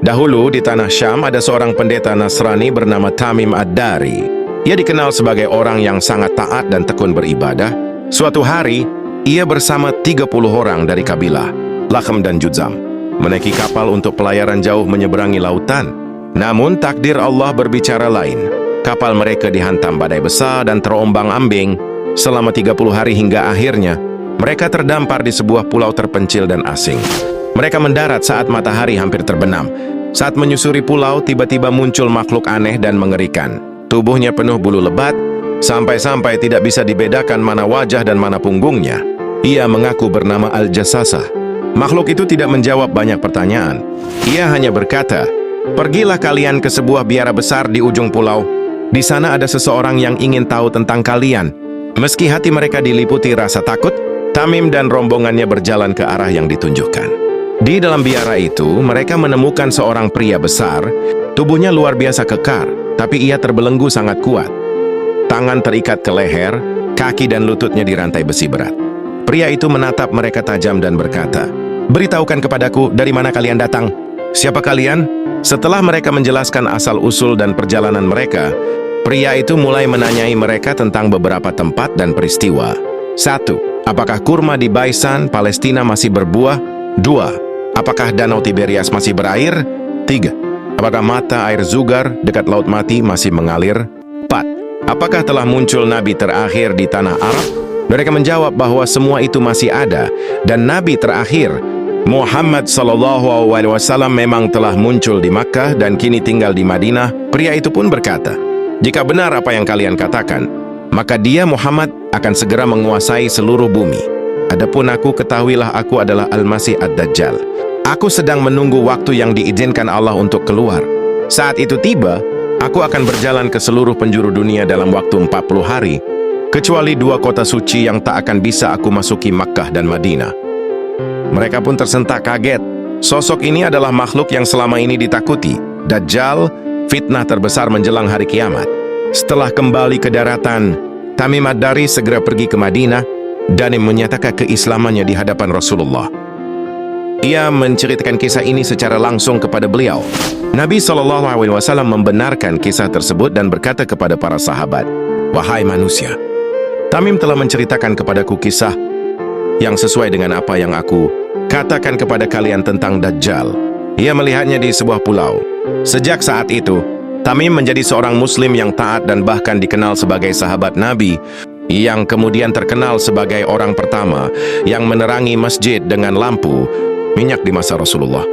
Dahulu di tanah Syam ada seorang pendeta Nasrani bernama Tamim Ad-Dari. Ia dikenal sebagai orang yang sangat taat dan tekun beribadah. Suatu hari, ia bersama 30 orang dari kabilah Lakhm dan Judzam menaiki kapal untuk pelayaran jauh menyeberangi lautan. Namun takdir Allah berbicara lain. Kapal mereka dihantam badai besar dan terombang-ambing selama 30 hari hingga akhirnya mereka terdampar di sebuah pulau terpencil dan asing. Mereka mendarat saat matahari hampir terbenam. Saat menyusuri pulau, tiba-tiba muncul makhluk aneh dan mengerikan. Tubuhnya penuh bulu lebat, sampai-sampai tidak bisa dibedakan mana wajah dan mana punggungnya. Ia mengaku bernama Al-Jassasah. Makhluk itu tidak menjawab banyak pertanyaan. Ia hanya berkata, "Pergilah kalian ke sebuah biara besar di ujung pulau. Di sana ada seseorang yang ingin tahu tentang kalian." Meski hati mereka diliputi rasa takut, Tamim dan rombongannya berjalan ke arah yang ditunjukkan. Di dalam biara itu, mereka menemukan seorang pria besar. Tubuhnya luar biasa kekar, tapi ia terbelenggu sangat kuat. Tangan terikat ke leher, kaki dan lututnya dirantai besi berat. Pria itu menatap mereka tajam dan berkata, "Beritahukan kepadaku dari mana kalian datang. Siapa kalian?" Setelah mereka menjelaskan asal-usul dan perjalanan mereka, pria itu mulai menanyai mereka tentang beberapa tempat dan peristiwa. 1. Apakah kurma di Baisan, Palestina masih berbuah? 2. Apakah danau Tiberias masih berair? 3. Apakah mata air Zugar dekat Laut Mati masih mengalir? 4. Apakah telah muncul nabi terakhir di tanah Arab? Mereka menjawab bahwa semua itu masih ada, dan nabi terakhir, Muhammad SAW, memang telah muncul di Makkah dan kini tinggal di Madinah. Pria itu pun berkata, "Jika benar apa yang kalian katakan, maka dia Muhammad akan segera menguasai seluruh bumi. Adapun aku, ketahuilah aku adalah Al-Masih Ad-Dajjal. Aku sedang menunggu waktu yang diizinkan Allah untuk keluar. Saat itu tiba, aku akan berjalan ke seluruh penjuru dunia dalam waktu 40 hari, kecuali 2 kota suci yang tak akan bisa aku masuki, Makkah dan Madinah." Mereka pun tersentak kaget. Sosok ini adalah makhluk yang selama ini ditakuti, Dajjal, fitnah terbesar menjelang hari kiamat. Setelah kembali ke daratan, Tamim Ad-Dari segera pergi ke Madinah dan menyatakan keislamannya di hadapan Rasulullah. Ia menceritakan kisah ini secara langsung kepada beliau. Nabi SAW membenarkan kisah tersebut dan berkata kepada para sahabat, "Wahai manusia, Tamim telah menceritakan kepadaku kisah yang sesuai dengan apa yang aku katakan kepada kalian tentang Dajjal. Ia melihatnya di sebuah pulau." Sejak saat itu, Tamim menjadi seorang muslim yang taat dan bahkan dikenal sebagai sahabat Nabi, yang kemudian terkenal sebagai orang pertama yang menerangi masjid dengan lampu minyak di masa Rasulullah.